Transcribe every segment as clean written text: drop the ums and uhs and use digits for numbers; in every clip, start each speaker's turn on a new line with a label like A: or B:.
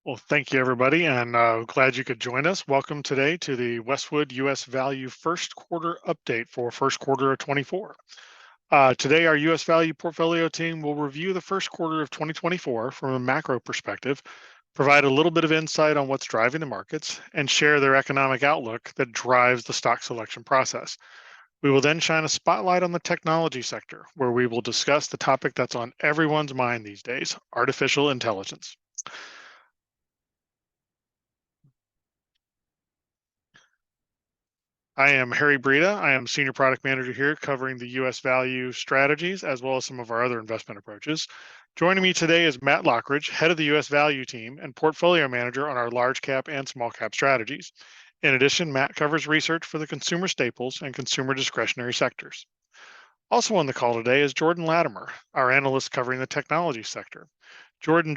A: Well, thank you, everybody, and glad you could join us. Welcome today to the Westwood U.S. Value First Quarter Update for First Quarter of 24. Today, our U.S. Value portfolio team will review the first quarter of 2024 from a macro perspective, provide a little bit of insight on what's driving the markets, and share their economic outlook that drives the stock selection process. We will then shine a spotlight on the technology sector, where we will discuss the topic that's on everyone's mind these days: artificial intelligence. I am Harry Breda. I am Senior Product Manager here covering the US value strategies as well as some of our other investment approaches. Joining me today is Matt Lockridge, head of the US value team and portfolio manager on our large cap and small cap strategies. In addition, Matt covers research for the consumer staples and consumer discretionary sectors. Also on the call today is Jordan Latimer, our analyst covering the technology sector. Jordan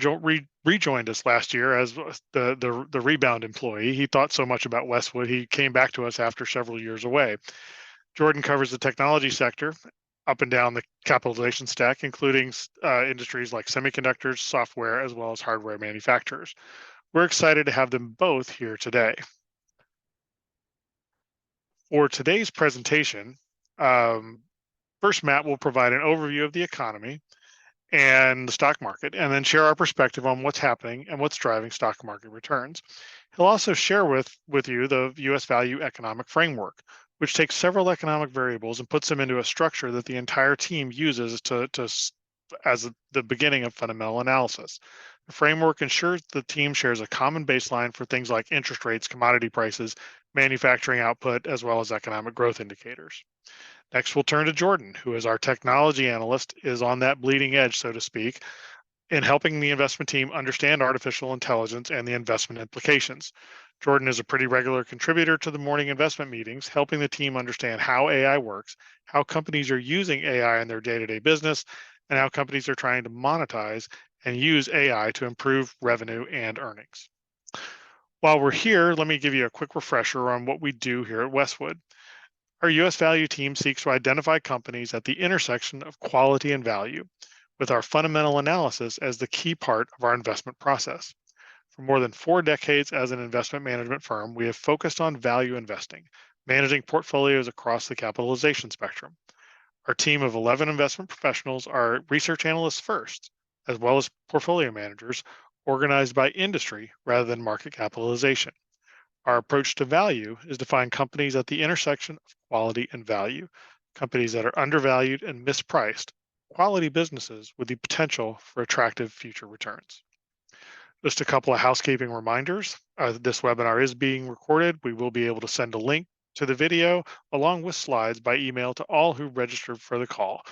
A: rejoined us last year as the rebound employee. He thought so much about Westwood, he came back to us after several years away. Jordan covers the technology sector up and down the capitalization stack, including industries like semiconductors, software, as well as hardware manufacturers. We're excited to have them both here today. For today's presentation, first, Matt will provide an overview of the economy and the stock market, and then share our perspective on what's happening and what's driving stock market returns. He'll also share with you the US value economic framework, which takes several economic variables and puts them into a structure that the entire team uses as the beginning of fundamental analysis. The framework ensures the team shares a common baseline for things like interest rates, commodity prices, manufacturing output, as well as economic growth indicators. Next, we'll turn to Jordan, who is our technology analyst, is on that bleeding edge, so to speak, in helping the investment team understand artificial intelligence and the investment implications. Jordan is a pretty regular contributor to the morning investment meetings, helping the team understand how AI works, how companies are using AI in their day-to-day business, and how companies are trying to monetize and use AI to improve revenue and earnings. While we're here, let me give you a quick refresher on what we do here at Westwood. Our US value team seeks to identify companies at the intersection of quality and value, with our fundamental analysis as the key part of our investment process. For more than 4 decades as an investment management firm, we have focused on value investing, managing portfolios across the capitalization spectrum. Our team of 11 investment professionals are research analysts first, as well as portfolio managers, organized by industry rather than market capitalization. Our approach to value is to find companies at the intersection of quality and value, companies that are undervalued and mispriced, quality businesses with the potential for attractive future returns. Just a couple of housekeeping reminders. This webinar is being recorded. We will be able to send a link to the video along with slides by email to all who registered for the call.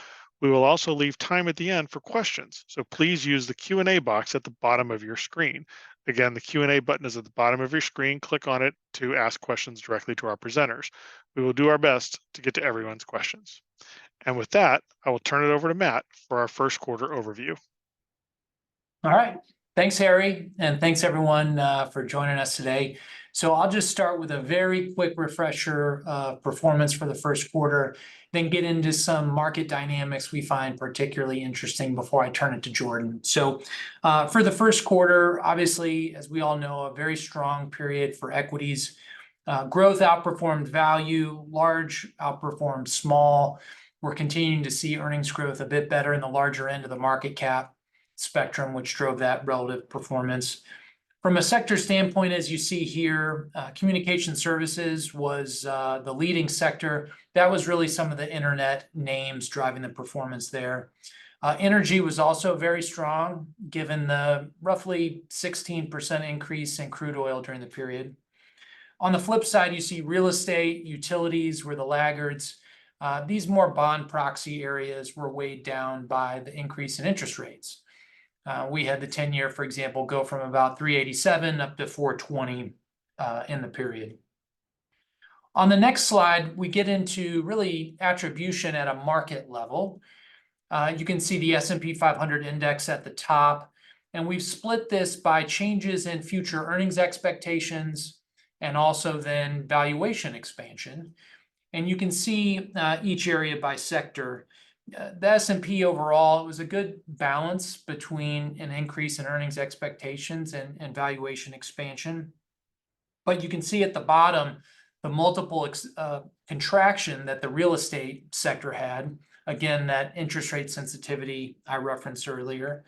A: We will also leave time at the end for questions, so please use the Q&A box at the bottom of your screen. Again, the Q&A button is at the bottom of your screen. Click on it to ask questions directly to our presenters. We will do our best to get to everyone's questions. And with that, I will turn it over to Matt for our first quarter overview.
B: All right. Thanks, Harry, and thanks everyone for joining us today. So I'll just start with a very quick refresher of performance for the first quarter, then get into some market dynamics we find particularly interesting before I turn it to Jordan. So for the first quarter, obviously, as we all know, a very strong period for equities. Growth outperformed value, large outperformed small. We're continuing to see earnings growth a bit better in the larger end of the market cap spectrum, which drove that relative performance. From a sector standpoint, as you see here, communication services was the leading sector. That was really some of the internet names driving the performance there. Energy was also very strong, given the roughly 16% increase in crude oil during the period. On the flip side, you see real estate, utilities were the laggards. These more bond proxy areas were weighed down by the increase in interest rates. We had the 10-year, for example, go from about 387 up to 420 in the period. On the next slide, we get into really attribution at a market level. You can see the S&P 500 index at the top, and we've split this by changes in future earnings expectations and also then valuation expansion. And you can see each area by sector. The S&P overall, it was a good balance between an increase in earnings expectations and valuation expansion. But you can see at the bottom, the multiple contraction that the real estate sector had. Again, that interest rate sensitivity I referenced earlier.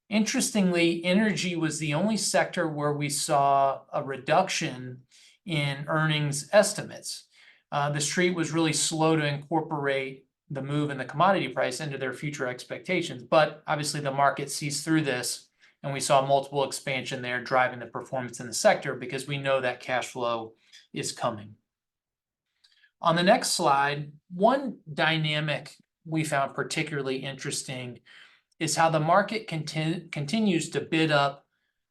B: Interestingly, energy was the only sector where we saw a reduction in earnings estimates. The street was really slow to incorporate the move in the commodity price into their future expectations, but obviously the market sees through this, and we saw multiple expansion there driving the performance in the sector because we know that cash flow is coming. On the next slide, one dynamic we found particularly interesting is how the market continues to bid up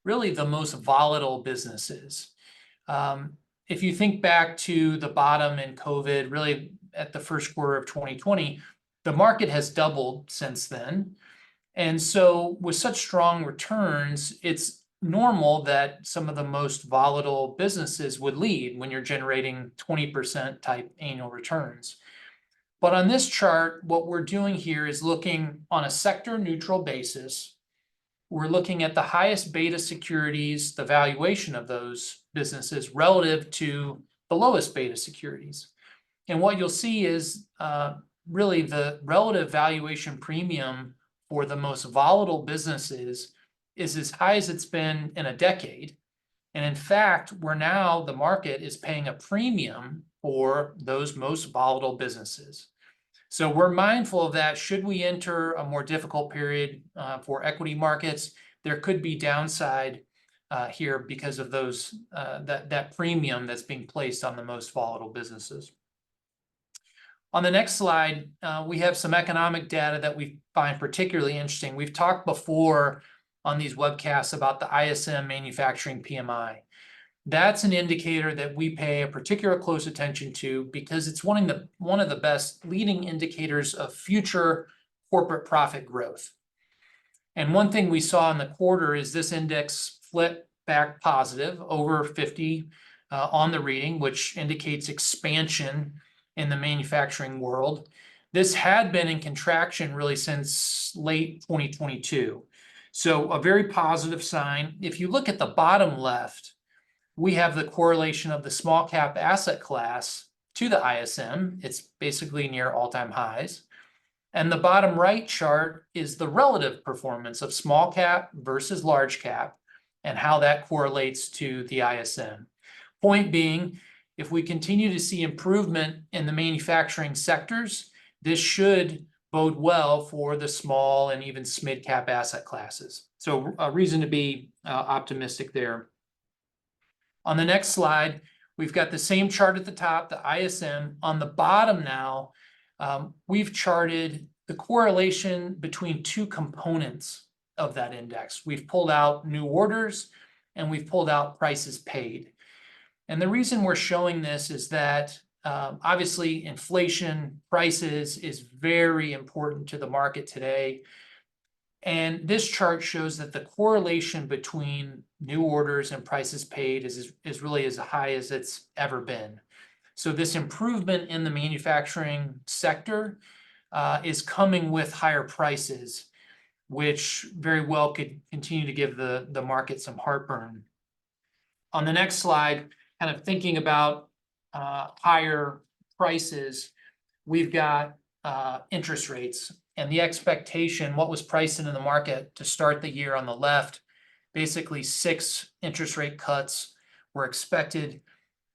B: really the most volatile businesses. If you think back to the bottom in COVID, really at the first quarter of 2020, the market has doubled since then. And so with such strong returns, it's normal that some of the most volatile businesses would lead when you're generating 20% type annual returns. But on this chart, what we're doing here is looking on a sector neutral basis. We're looking at the highest beta securities, the valuation of those businesses relative to the lowest beta securities. And what you'll see is really the relative valuation premium for the most volatile businesses is as high as it's been in a decade. And in fact, the market is paying a premium for those most volatile businesses. So we're mindful of that. Should we enter a more difficult period for equity markets, there could be downside here because of that premium that's being placed on the most volatile businesses. On the next slide, we have some economic data that we find particularly interesting. We've talked before on these webcasts about the ISM manufacturing PMI. That's an indicator that we pay a particular close attention to because it's one of the best leading indicators of future corporate profit growth. And one thing we saw in the quarter is this index flipped back positive over 50 on the reading, which indicates expansion in the manufacturing world. This had been in contraction really since late 2022. So a very positive sign. If you look at the bottom left, we have the correlation of the small cap asset class to the ISM. It's basically near all-time highs. And the bottom right chart is the relative performance of small cap versus large cap and how that correlates to the ISM. Point being, if we continue to see improvement in the manufacturing sectors, this should bode well for the small and even mid-cap asset classes. So a reason to be optimistic there. On the next slide, we've got the same chart at the top, the ISM. On the bottom now, we've charted the correlation between two components of that index. We've pulled out new orders and we've pulled out prices paid. And the reason we're showing this is that obviously inflation prices is very important to the market today. And this chart shows that the correlation between new orders and prices paid is really as high as it's ever been. So this improvement in the manufacturing sector is coming with higher prices, which very well could continue to give the market some heartburn. On the next slide, kind of thinking about higher prices, we've got interest rates. And the expectation, what was priced into the market to start the year on the left, basically 6 interest rate cuts were expected.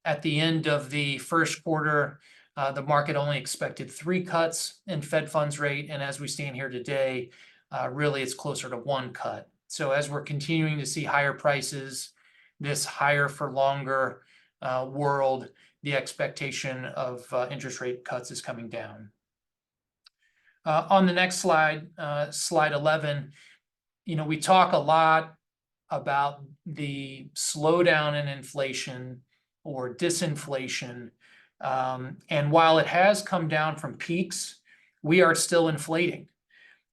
B: At the end of the first quarter, the market only expected 3 cuts in Fed funds rate. And as we stand here today, really it's closer to 1 cut. So as we're continuing to see higher prices, this higher for longer world, the expectation of interest rate cuts is coming down. On the next slide, slide 11, we talk a lot about the slowdown in inflation or disinflation. And while it has come down from peaks, we are still inflating.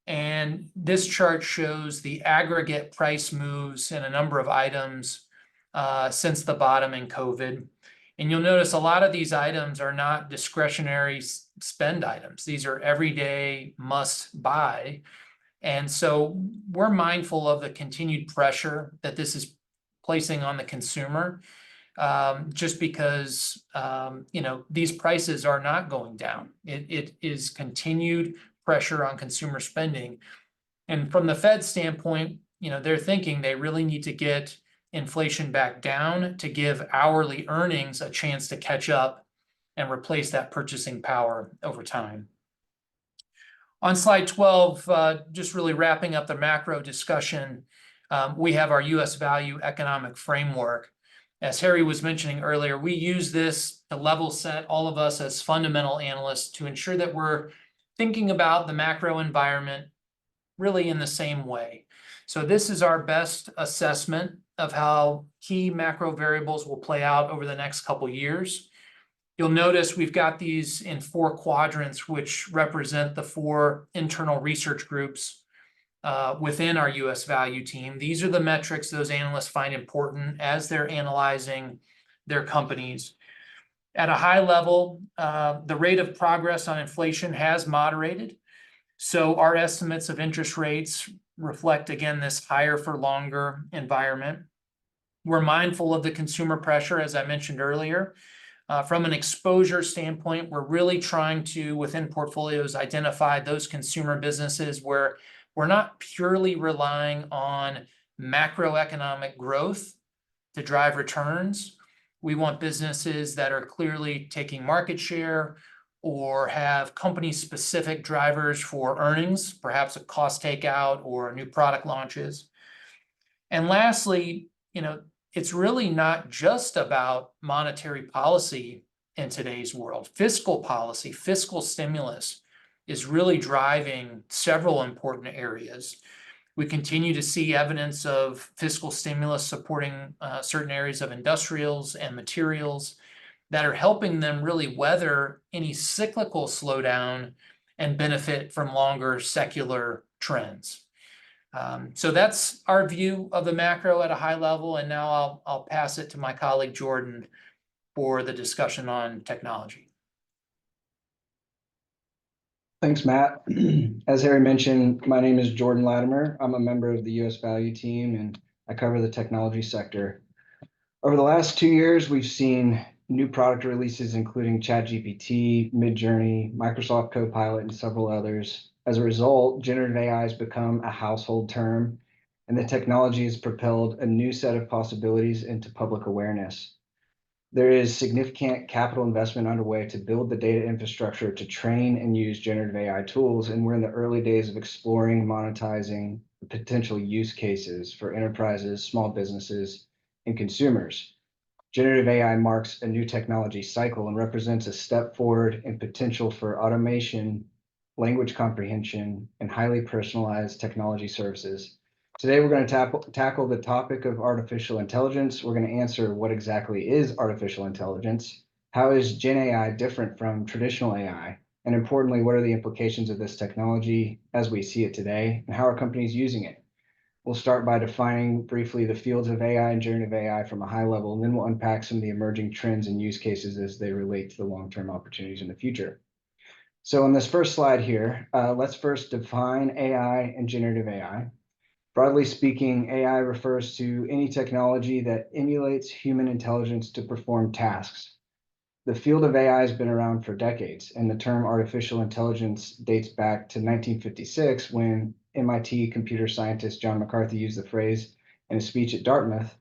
B: And this chart shows the aggregate price moves in a number of items since the bottom in COVID. And you'll notice a lot of these items are not discretionary spend items. These are everyday must buy. And so we're mindful of the continued pressure that this is placing on the consumer, just because, these prices are not going down. It is continued pressure on consumer spending. And from the Fed standpoint, they're thinking they really need to get inflation back down to give hourly earnings a chance to catch up and replace that purchasing power over time. On slide 12, just really wrapping up the macro discussion, we have our US value economic framework. As Harry was mentioning earlier, we use this to level set all of us as fundamental analysts to ensure that we're thinking about the macro environment really in the same way. So this is our best assessment of how key macro variables will play out over the next couple years. You'll notice we've got these in 4 quadrants, which represent the 4 internal research groups within our US value team. These are the metrics those analysts find important as they're analyzing their companies. At a high level, the rate of progress on inflation has moderated. So our estimates of interest rates reflect, again, this higher for longer environment. We're mindful of the consumer pressure, as I mentioned earlier. From an exposure standpoint, we're really trying to, within portfolios, identify those consumer businesses where we're not purely relying on macroeconomic growth to drive returns. We want businesses that are clearly taking market share or have company-specific drivers for earnings, perhaps a cost takeout or new product launches. And lastly, it's really not just about monetary policy in today's world. Fiscal policy, fiscal stimulus is really driving several important areas. We continue to see evidence of fiscal stimulus supporting certain areas of industrials and materials that are helping them really weather any cyclical slowdown and benefit from longer secular trends. So that's our view of the macro at a high level, and now I'll pass it to my colleague Jordan for the discussion on technology.
C: Thanks, Matt. As Harry mentioned, my name is Jordan Latimer. I'm a member of the US Value team, and I cover the technology sector. Over the last 2 years, we've seen new product releases, including ChatGPT, Midjourney, Microsoft Copilot, and several others. As a result, generative AI has become a household term, and the technology has propelled a new set of possibilities into public awareness. There is significant capital investment underway to build the data infrastructure to train and use generative AI tools, and we're in the early days of exploring and monetizing the potential use cases for enterprises, small businesses, and consumers. Generative AI marks a new technology cycle and represents a step forward in potential for automation, language comprehension, and highly personalized technology services. Today, we're going to tackle the topic of artificial intelligence. We're going to answer what exactly is artificial intelligence, how is Gen AI different from traditional AI, and importantly, what are the implications of this technology as we see it today, and how are companies using it? We'll start by defining briefly the fields of AI and generative AI from a high level, and then we'll unpack some of the emerging trends and use cases as they relate to the long-term opportunities in the future. So on this first slide here, let's first define AI and generative AI. Broadly speaking, AI refers to any technology that emulates human intelligence to perform tasks. The field of AI has been around for decades, and the term artificial intelligence dates back to 1956 when MIT computer scientist John McCarthy used the phrase in a speech at Dartmouth.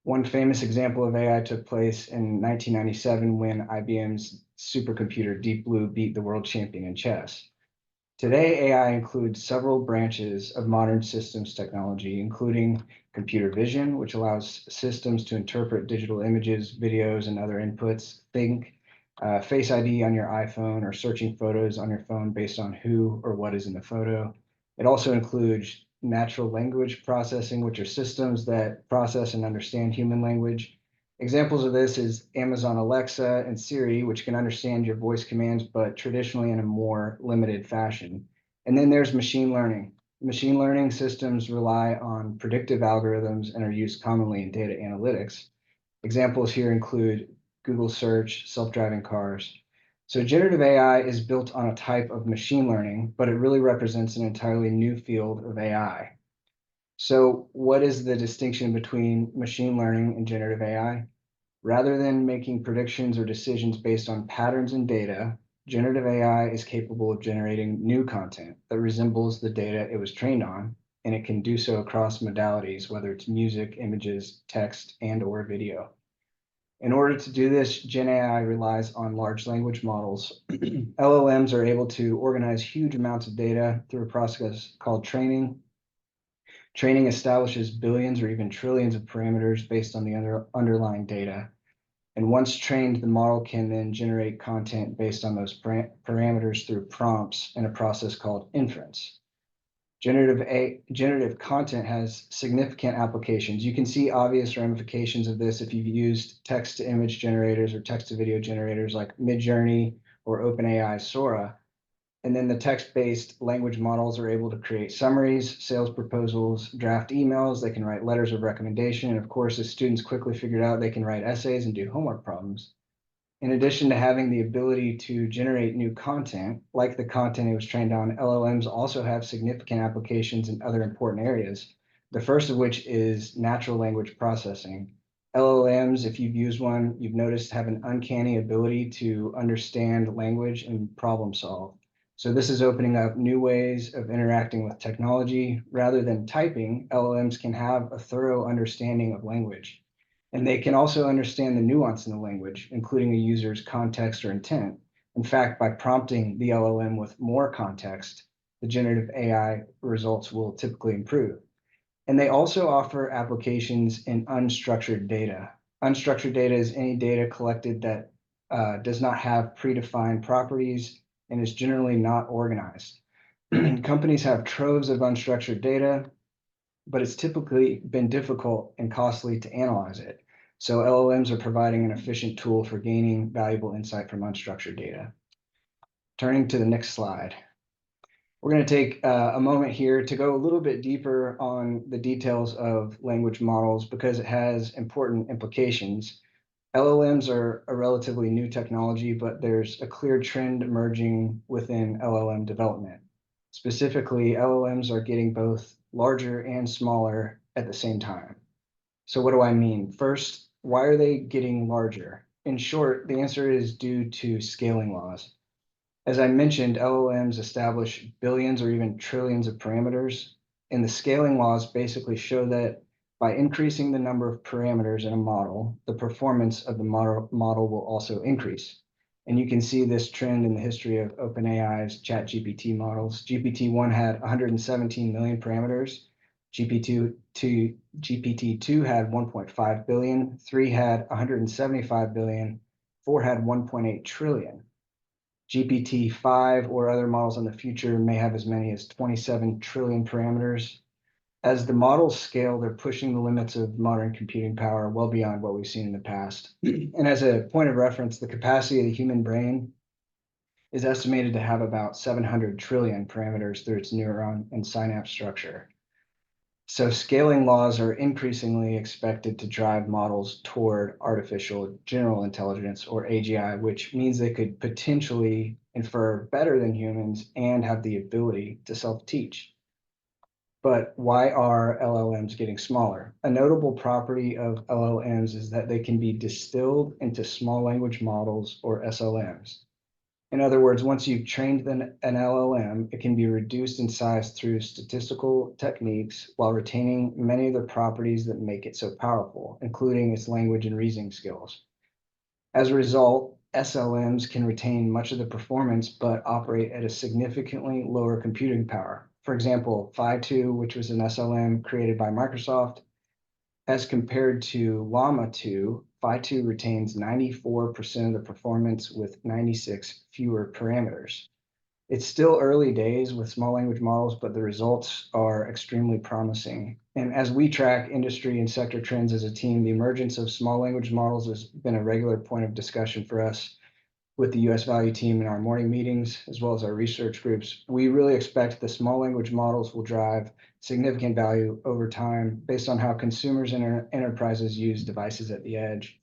C: One famous example of AI took place in 1997 when IBM's supercomputer Deep Blue beat the world champion in chess. Today, AI includes several branches of modern systems technology, including computer vision, which allows systems to interpret digital images, videos, and other inputs. Think Face ID on your iPhone or searching photos on your phone based on who or what is in the photo. It also includes natural language processing, which are systems that process and understand human language. Examples of this is Amazon Alexa and Siri, which can understand your voice commands, but traditionally in a more limited fashion. And then there's machine learning. Machine learning systems rely on predictive algorithms and are used commonly in data analytics. Examples here include Google search, self-driving cars. So generative AI is built on a type of machine learning, but it really represents an entirely new field of AI. So what is the distinction between machine learning and generative AI? Rather than making predictions or decisions based on patterns and data, generative AI is capable of generating new content that resembles the data it was trained on, and it can do so across modalities, whether it's music, images, text, and/or video. In order to do this, Gen AI relies on large language models. LLMs are able to organize huge amounts of data through a process called training. Training establishes billions or even trillions of parameters based on the underlying data. And once trained, the model can then generate content based on those parameters through prompts in a process called inference. Generative content has significant applications. You can see obvious ramifications of this if you've used text-to-image generators or text-to-video generators like Midjourney or OpenAI's Sora. And then the text-based language models are able to create summaries, sales proposals, draft emails. They can write letters of recommendation. And of course, as students quickly figured out, they can write essays and do homework problems. In addition to having the ability to generate new content, like the content it was trained on, LLMs also have significant applications in other important areas. The first of which is natural language processing. LLMs, if you've used one, you've noticed have an uncanny ability to understand language and problem solve. So this is opening up new ways of interacting with technology. Rather than typing, LLMs can have a thorough understanding of language. And they can also understand the nuance in the language, including a user's context or intent. In fact, by prompting the LLM with more context, the generative AI results will typically improve. And they also offer applications in unstructured data. Unstructured data is any data collected that does not have predefined properties and is generally not organized. Companies have troves of unstructured data, but it's typically been difficult and costly to analyze it. So LLMs are providing an efficient tool for gaining valuable insight from unstructured data. Turning to the next slide. We're going to take a moment here to go a little bit deeper on the details of language models because it has important implications. LLMs are a relatively new technology, but there's a clear trend emerging within LLM development. Specifically, LLMs are getting both larger and smaller at the same time. So what do I mean? First, why are they getting larger? In short, the answer is due to scaling laws. As I mentioned, LLMs establish billions or even trillions of parameters, and the scaling laws basically show that by increasing the number of parameters in a model, the performance of the model will also increase. And you can see this trend in the history of OpenAI's ChatGPT models. GPT-1 had 117 million parameters. GPT-2 had 1.5 billion. 3 had 175 billion. 4 had 1.8 trillion. GPT-5 or other models in the future may have as many as 27 trillion parameters. As the models scale, they're pushing the limits of modern computing power well beyond what we've seen in the past. And as a point of reference, the capacity of the human brain is estimated to have about 700 trillion parameters through its neuron and synapse structure. So scaling laws are increasingly expected to drive models toward artificial general intelligence, or AGI, which means they could potentially infer better than humans and have the ability to self-teach. But why are LLMs getting smaller? A notable property of LLMs is that they can be distilled into small language models, or SLMs. In other words, once you've trained an LLM, it can be reduced in size through statistical techniques while retaining many of the properties that make it so powerful, including its language and reasoning skills. As a result, SLMs can retain much of the performance, but operate at a significantly lower computing power. For example, Phi-2, which was an SLM created by Microsoft, as compared to Llama 2, Phi-2 retains 94% of the performance with 96 fewer parameters. It's still early days with small language models, but the results are extremely promising. And as we track industry and sector trends as a team, the emergence of small language models has been a regular point of discussion for us with the US Value team in our morning meetings, as well as our research groups. We really expect the small language models will drive significant value over time based on how consumers and enterprises use devices at the edge.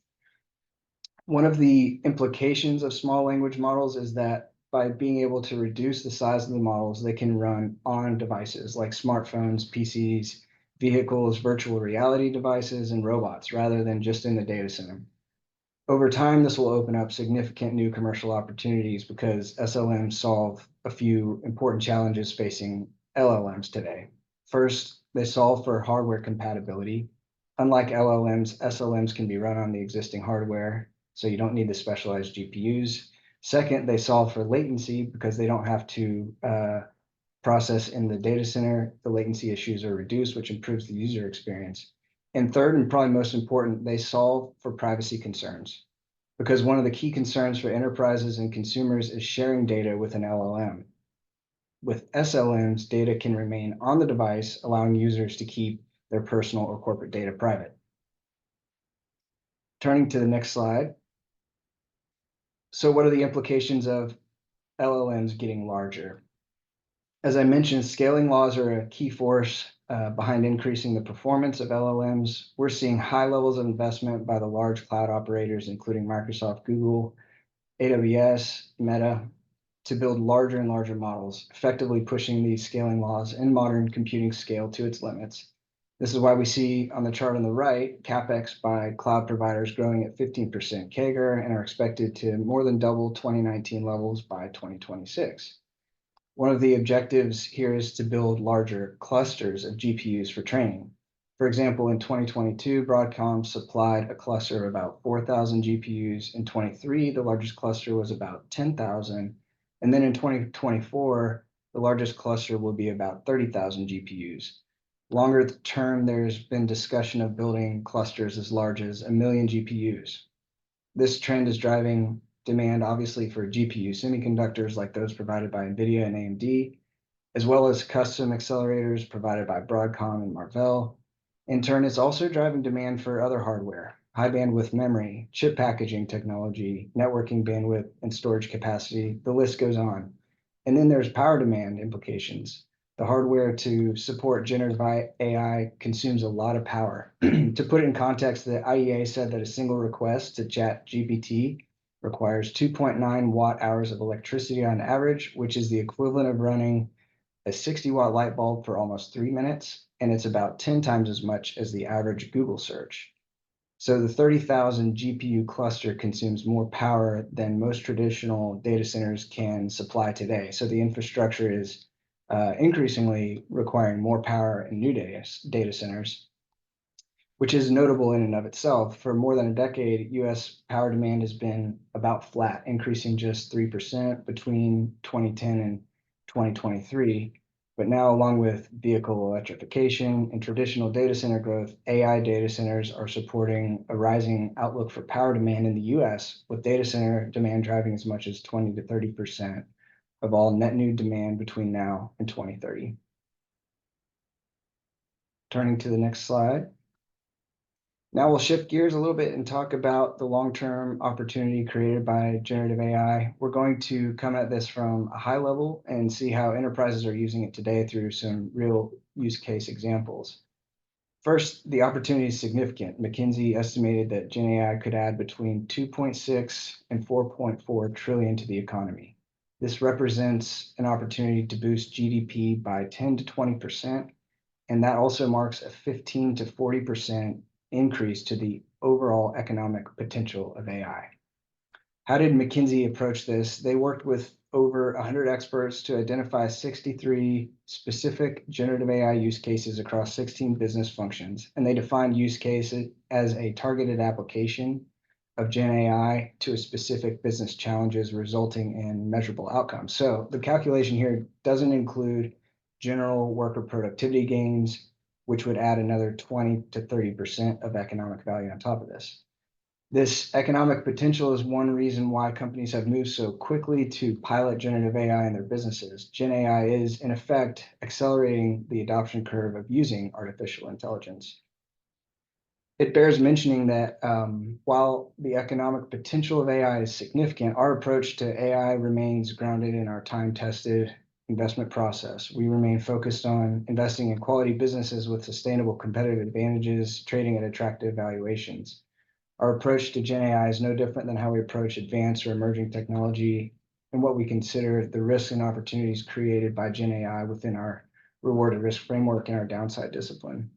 C: One of the implications of small language models is that by being able to reduce the size of the models, they can run on devices like smartphones, PCs, vehicles, virtual reality devices, and robots, rather than just in the data center. Over time, this will open up significant new commercial opportunities because SLMs solve a few important challenges facing LLMs today. First, they solve for hardware compatibility. Unlike LLMs, SLMs can be run on the existing hardware, so you don't need the specialized GPUs. Second, they solve for latency because they don't have to process in the data center. The latency issues are reduced, which improves the user experience. And third, and probably most important, they solve for privacy concerns, because one of the key concerns for enterprises and consumers is sharing data with an LLM. With SLMs, data can remain on the device, allowing users to keep their personal or corporate data private. Turning to the next slide. So what are the implications of LLMs getting larger? As I mentioned, scaling laws are a key force behind increasing the performance of LLMs. We're seeing high levels of investment by the large cloud operators, including Microsoft, Google, AWS, Meta, to build larger and larger models, effectively pushing these scaling laws in modern computing scale to its limits. This is why we see on the chart on the right, CapEx by cloud providers growing at 15% CAGR and are expected to more than double 2019 levels by 2026. One of the objectives here is to build larger clusters of GPUs for training. For example, in 2022, Broadcom supplied a cluster of about 4,000 GPUs. In 23, the largest cluster was about 10,000. And then in 2024, the largest cluster will be about 30,000 GPUs. Longer term, there's been discussion of building clusters as large as 1 million GPUs. This trend is driving demand, obviously, for GPU semiconductors like those provided by NVIDIA and AMD, as well as custom accelerators provided by Broadcom and Marvell. In turn, it's also driving demand for other hardware, high bandwidth memory, chip packaging technology, networking bandwidth, and storage capacity. The list goes on. And then there's power demand implications. The hardware to support generative AI consumes a lot of power. To put it in context, the IEA said that a single request to ChatGPT requires 2.9 watt hours of electricity on average, which is the equivalent of running a 60-watt light bulb for almost 3 minutes, and it's about 10 times as much as the average Google search. So the 30,000 GPU cluster consumes more power than most traditional data centers can supply today. So the infrastructure is increasingly requiring more power in new data centers, which is notable in and of itself. For more than a decade, US power demand has been about flat, increasing just 3% between 2010 and 2023. But now, along with vehicle electrification and traditional data center growth, AI data centers are supporting a rising outlook for power demand in the US, with data center demand driving as much as 20 to 30% of all net new demand between now and 2030. Turning to the next slide. Now we'll shift gears a little bit and talk about the long-term opportunity created by generative AI. We're going to come at this from a high level and see how enterprises are using it today through some real use case examples. First, the opportunity is significant. McKinsey estimated that Gen AI could add between 2.6 and 4.4 trillion to the economy. This represents an opportunity to boost GDP by 10 to 20%, and that also marks a 15 to 40% increase to the overall economic potential of AI. How did McKinsey approach this? They worked with over 100 experts to identify 63 specific generative AI use cases across 16 business functions, and they defined use cases as a targeted application of Gen AI to a specific business challenges, resulting in measurable outcomes. So the calculation here doesn't include general worker productivity gains, which would add another 20 to 30% of economic value on top of this. This economic potential is one reason why companies have moved so quickly to pilot generative AI in their businesses. Gen AI is, in effect, accelerating the adoption curve of using artificial intelligence. It bears mentioning that while the economic potential of AI is significant, our approach to AI remains grounded in our time-tested investment process. We remain focused on investing in quality businesses with sustainable competitive advantages, trading at attractive valuations. Our approach to Gen AI is no different than how we approach advanced or emerging technology and what we consider the risks and opportunities created by Gen AI within our reward and risk framework and our downside discipline.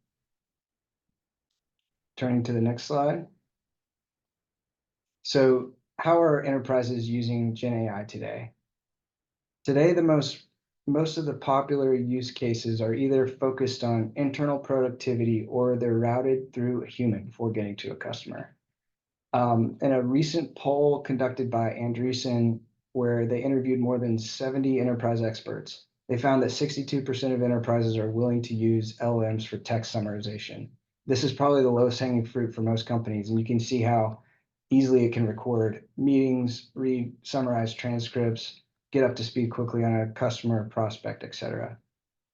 C: Turning to the next slide. So how are enterprises using Gen AI today? Today, most of the popular use cases are either focused on internal productivity or they're routed through a human before getting to a customer. In a recent poll conducted by Andreessen, where they interviewed more than 70 enterprise experts, they found that 62% of enterprises are willing to use LLMs for text summarization. This is probably the lowest hanging fruit for most companies, and you can see how easily it can record meetings, read summarized transcripts, get up to speed quickly on a customer, prospect, etc.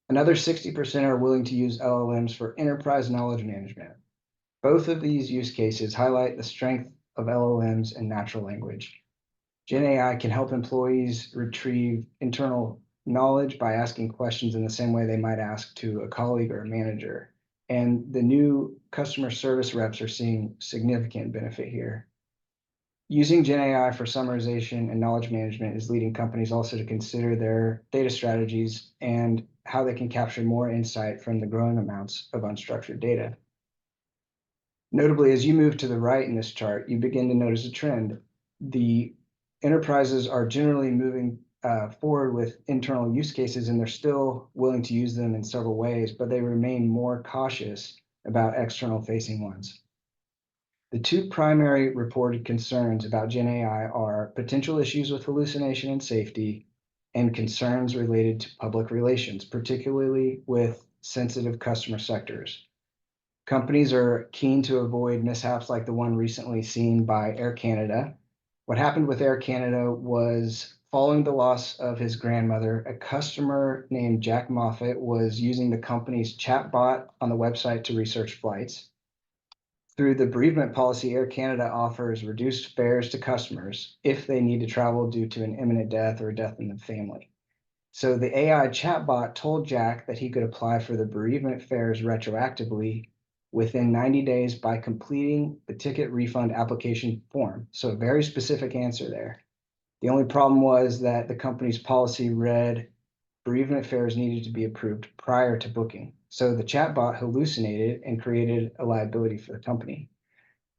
C: Another 60% are willing to use LLMs for enterprise knowledge management. Both of these use cases highlight the strength of LLMs and natural language. Gen AI can help employees retrieve internal knowledge by asking questions in the same way they might ask to a colleague or a manager. And the new customer service reps are seeing significant benefit here. Using Gen AI for summarization and knowledge management is leading companies also to consider their data strategies and how they can capture more insight from the growing amounts of unstructured data. Notably, as you move to the right in this chart, you begin to notice a trend. The enterprises are generally moving forward with internal use cases, and they're still willing to use them in several ways, but they remain more cautious about external facing ones. The two primary reported concerns about Gen AI are potential issues with hallucination and safety, and concerns related to public relations, particularly with sensitive customer sectors. Companies are keen to avoid mishaps like the one recently seen by Air Canada. What happened with Air Canada was following the loss of his grandmother, a customer named Jack Moffat was using the company's chatbot on the website to research flights. Through the bereavement policy, Air Canada offers reduced fares to customers if they need to travel due to an imminent death or a death in the family. So the AI chatbot told Jack that he could apply for the bereavement fares retroactively within 90 days by completing the ticket refund application form. So a very specific answer there. The only problem was that the company's policy read bereavement fares needed to be approved prior to booking. So the chatbot hallucinated and created a liability for the company.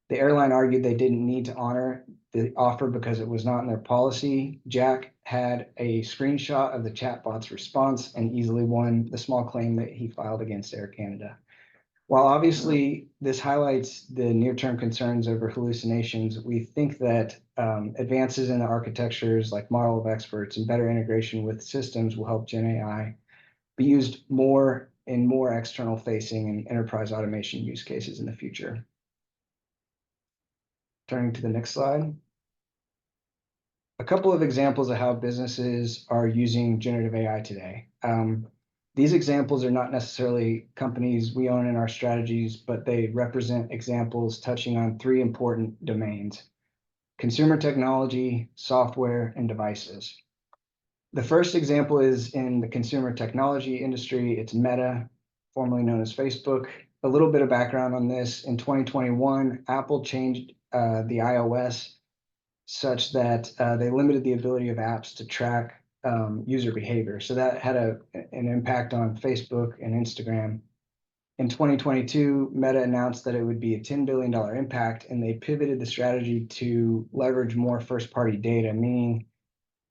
C: The airline argued they didn't need to honor the offer because it was not in their policy. Jack had a screenshot of the chatbot's response and easily won the small claim that he filed against Air Canada. While obviously this highlights the near-term concerns over hallucinations, we think that advances in the architectures like model of experts and better integration with systems will help Gen AI be used more in more external facing and enterprise automation use cases in the future. Turning to the next slide. A couple of examples of how businesses are using generative AI today. These examples are not necessarily companies we own in our strategies, but they represent examples touching on three important domains: consumer technology, software, and devices. The first example is in the consumer technology industry. It's Meta, formerly known as Facebook. A little bit of background on this. In 2021, Apple changed the iOS such that they limited the ability of apps to track user behavior. So that had an impact on Facebook and Instagram. In 2022, Meta announced that it would be a $10 billion impact, and they pivoted the strategy to leverage more first-party data, meaning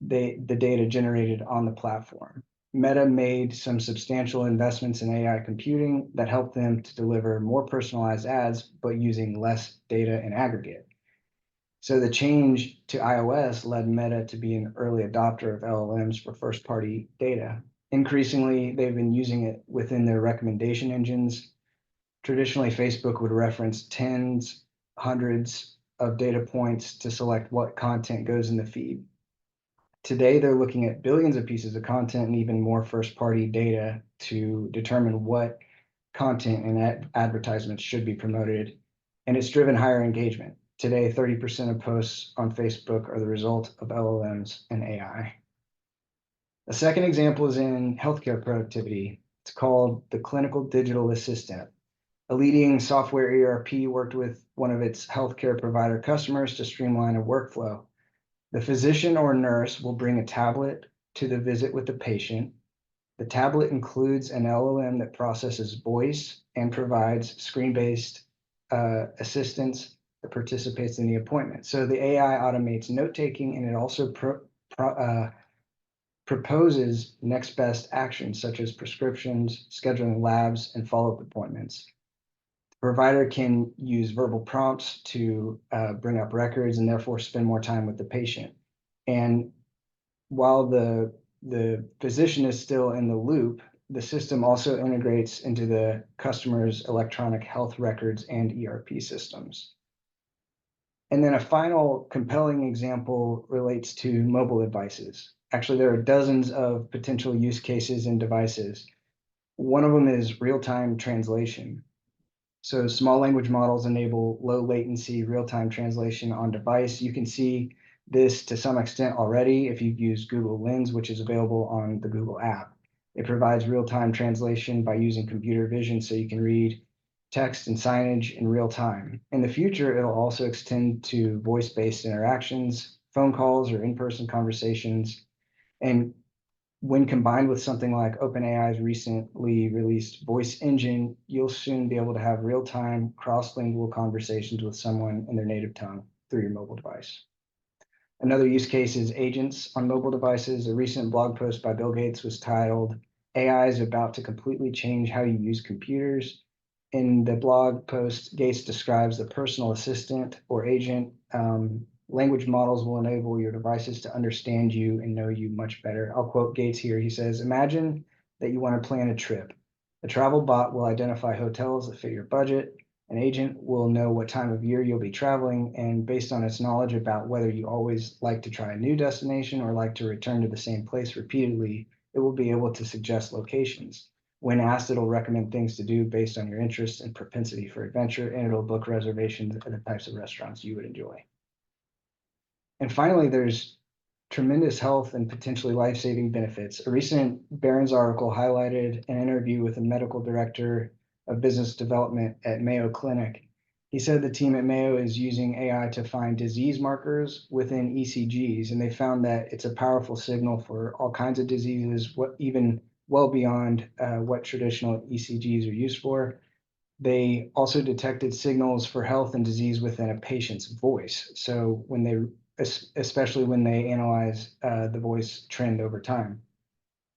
C: the data generated on the platform. Meta made some substantial investments in AI computing that helped them to deliver more personalized ads, but using less data in aggregate. So the change to iOS led Meta to be an early adopter of LLMs for first-party data. Increasingly, they've been using it within their recommendation engines. Traditionally, Facebook would reference tens, hundreds of data points to select what content goes in the feed. Today, they're looking at billions of pieces of content and even more first-party data to determine what content and advertisements should be promoted, and it's driven higher engagement. Today, 30% of posts on Facebook are the result of LLMs and AI. A second example is in healthcare productivity. It's called the Clinical Digital Assistant. A leading software ERP worked with one of its healthcare provider customers to streamline a workflow. The physician or nurse will bring a tablet to the visit with the patient. The tablet includes an LLM that processes voice and provides screen-based assistance that participates in the appointment. So the AI automates note-taking, and it also proposes next best actions such as prescriptions, scheduling labs, and follow-up appointments. The provider can use verbal prompts to bring up records and therefore spend more time with the patient. And while the physician is still in the loop, the system also integrates into the customer's electronic health records and ERP systems. And then a final compelling example relates to mobile devices. Actually, there are dozens of potential use cases and devices. One of them is real-time translation. So small language models enable low latency real-time translation on device. You can see this to some extent already if you've used Google Lens, which is available on the Google app. It provides real-time translation by using computer vision so you can read text and signage in real time. In the future, it'll also extend to voice-based interactions, phone calls, or in-person conversations. And when combined with something like OpenAI's recently released voice engine, you'll soon be able to have real-time cross-lingual conversations with someone in their native tongue through your mobile device. Another use case is agents on mobile devices. A recent blog post by Bill Gates was titled, "AI is about to completely change how you use computers." In the blog post, Gates describes the personal assistant or agent. Language models will enable your devices to understand you and know you much better. I'll quote Gates here. He says, "Imagine that you want to plan a trip. A travel bot will identify hotels that fit your budget. An agent will know what time of year you'll be traveling, and based on its knowledge about whether you always like to try a new destination or like to return to the same place repeatedly, it will be able to suggest locations. When asked, it'll recommend things to do based on your interests and propensity for adventure, and it'll book reservations at the types of restaurants you would enjoy." And finally, there's tremendous health and potentially life-saving benefits. A recent Barron's article highlighted an interview with a medical director of business development at Mayo Clinic. He said the team at Mayo is using AI to find disease markers within ECGs, and they found that it's a powerful signal for all kinds of diseases, even well beyond what traditional ECGs are used for. They also detected signals for health and disease within a patient's voice. So especially when they analyze the voice trend over time.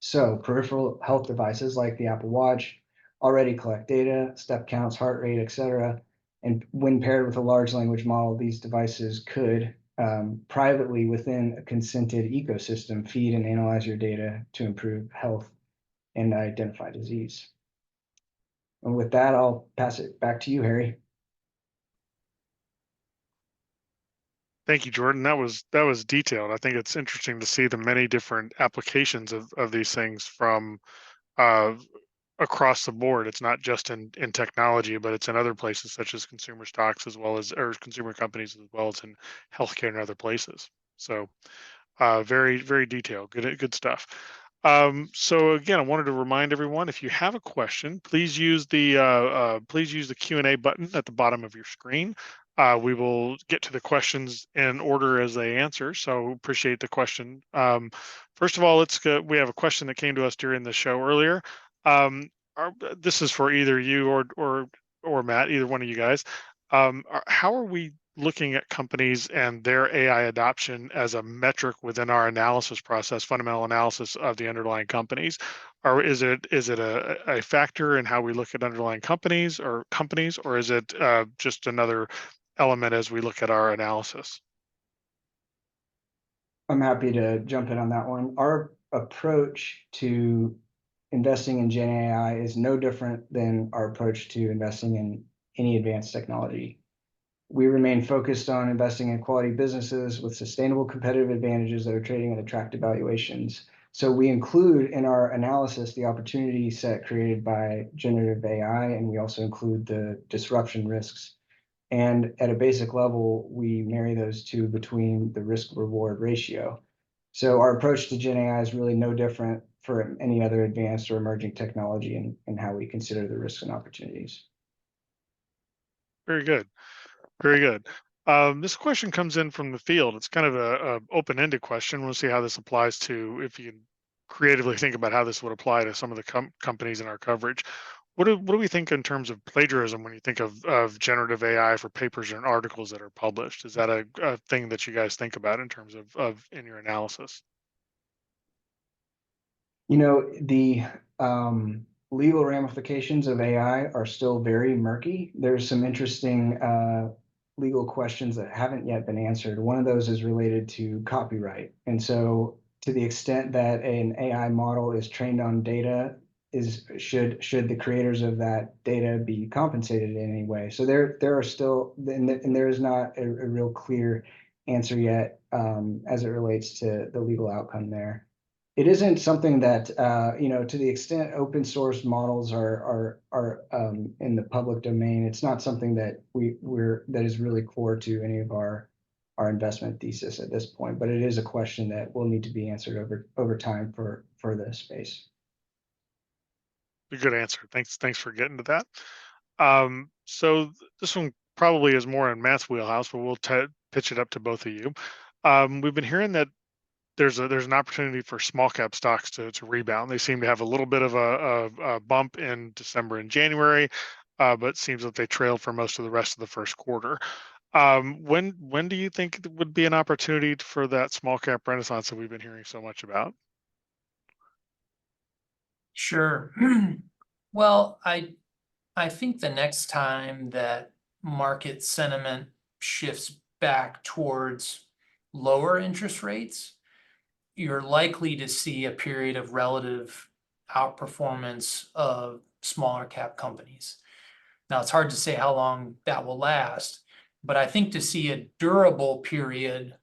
C: So peripheral health devices like the Apple Watch already collect data, step counts, heart rate, etc. And when paired with a large language model, these devices could privately within a consented ecosystem feed and analyze your data to improve health and identify disease. And with that, I'll pass it back to you, Harry.
A: Thank you, Jordan. That was detailed. I think it's interesting to see the many different applications of these things from uh, across the board. It's not just in technology, but it's in other places such as consumer stocks as well as or consumer companies as well as in healthcare and other places. So very, very detailed. Good stuff. So again, I wanted to remind everyone, if you have a question, please use the Q&A button at the bottom of your screen. We will get to the questions in order as they answer. So appreciate the question. First of all, let's go. We have a question that came to us during the show earlier. This is for either you or Matt, either one of you guys. How are we looking at companies and their AI adoption as a metric within our analysis process, fundamental analysis of the underlying companies? Or is it a factor in how we look at underlying companies, or is it just another element as we look at our analysis?
C: I'm happy to jump in on that one. Our approach to investing in Gen AI is no different than our approach to investing in any advanced technology. We remain focused on investing in quality businesses with sustainable competitive advantages that are trading at attractive valuations. So we include in our analysis the opportunity set created by generative AI, and we also include the disruption risks. And at a basic level, we marry those two between the risk-reward ratio. So our approach to Gen AI is really no different for any other advanced or emerging technology in how we consider the risks and opportunities.
A: Very good. Very good. This question comes in from the field. It's kind of a open-ended question. We'll see how this applies to, if you can creatively think about how this would apply to some of the companies in our coverage. What do we think in terms of plagiarism when you think of generative AI for papers and articles that are published? Is that a thing that you guys think about in terms of in your analysis?
C: The legal ramifications of AI are still very murky. There's some interesting legal questions that haven't yet been answered. One of those is related to copyright. And so to the extent that an AI model is trained on data, should the creators of that data be compensated in any way? So there are still, and there is not a real clear answer yet as it relates to the legal outcome there. It isn't something that to the extent open source models are in the public domain. It's not something that that is really core to any of our investment thesis at this point. But it is a question that will need to be answered over time for the space.
A: A good answer. Thanks for getting to that. So this one probably is more in Matt's wheelhouse, but we'll pitch it up to both of you. We've been hearing that there's an opportunity for small cap stocks to rebound. They seem to have a little bit of a bump in December and January, but it seems that they trailed for most of the rest of the first quarter. When do you think would be an opportunity for that small cap renaissance that we've been hearing so much about?
B: Sure. Well, I think the next time that market sentiment shifts back towards lower interest rates, you're likely to see a period of relative outperformance of smaller cap companies. Now, it's hard to say how long that will last, but I think to see a durable period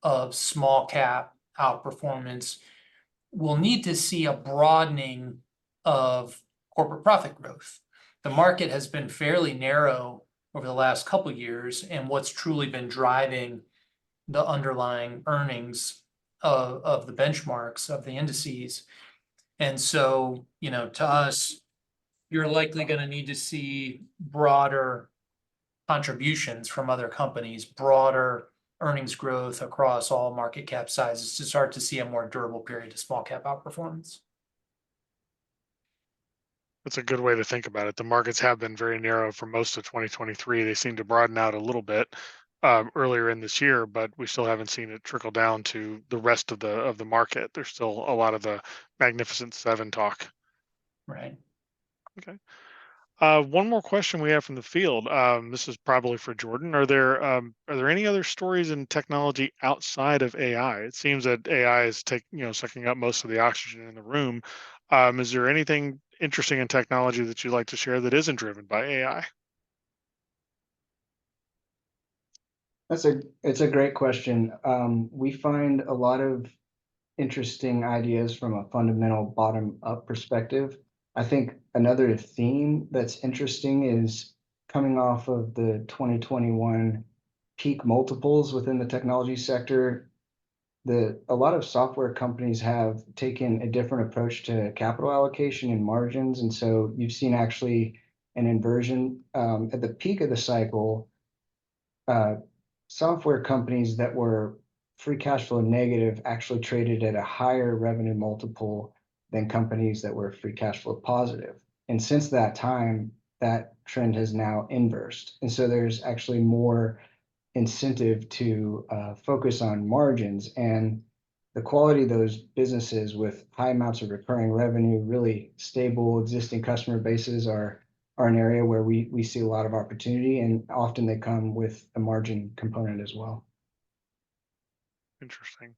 B: of small cap outperformance, we'll need to see a broadening of corporate profit growth. The market has been fairly narrow over the last couple of years, and what's truly been driving the underlying earnings of the benchmarks of the indices. And so, to us, you're likely going to need to see broader contributions from other companies, broader earnings growth across all market cap sizes to start to see a more durable period of small cap outperformance.
A: That's a good way to think about it. The markets have been very narrow for most of 2023. They seem to broaden out a little bit earlier in this year, but we still haven't seen it trickle down to the rest of the market. There's still a lot of the Magnificent Seven talk.
B: Right.
A: Okay. One more question we have from the field. This is probably for Jordan. Are there any other stories in technology outside of AI? It seems that AI is sucking up most of the oxygen in the room. Is there anything interesting in technology that you'd like to share that isn't driven by AI?
C: It's a great question. We find a lot of interesting ideas from a fundamental bottom-up perspective. I think another theme that's interesting is coming off of the 2021 peak multiples within the technology sector. A lot of software companies have taken a different approach to capital allocation and margins, and so you've seen actually an inversion at the peak of the cycle. Software companies that were free cash flow negative actually traded at a higher revenue multiple than companies that were free cash flow positive. And since that time, that trend has now inversed. And so there's actually more incentive to focus on margins, and the quality of those businesses with high amounts of recurring revenue, really stable existing customer bases are an area where we see a lot of opportunity, and often they come with a margin component as well.
A: Interesting.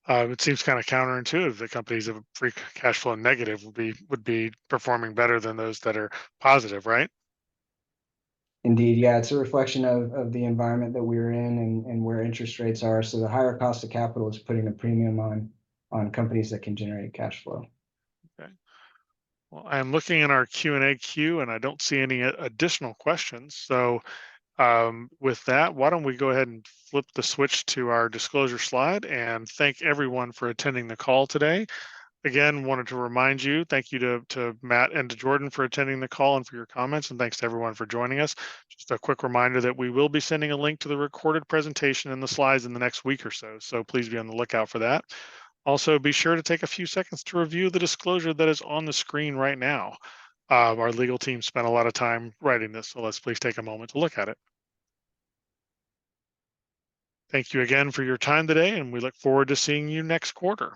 A: It seems kind of counterintuitive that companies that are free cash flow negative would be performing better than those that are positive, right?
C: Indeed, yeah, it's a reflection of the environment that we're in and where interest rates are. So the higher cost of capital is putting a premium on companies that can generate cash flow.
A: Okay. Well, I'm looking in our Q&A queue and I don't see any additional questions. So with that, why don't we go ahead and flip the switch to our disclosure slide and thank everyone for attending the call today. Again, wanted to remind you, thank you to Matt and to Jordan for attending the call and for your comments, and thanks to everyone for joining us. Just a quick reminder that we will be sending a link to the recorded presentation and the slides in the next week or so, so please be on the lookout for that. Also, be sure to take a few seconds to review the disclosure that is on the screen right now. Our legal team spent a lot of time writing this, so let's please take a moment to look at it. Thank you again for your time today, and we look forward to seeing you next quarter.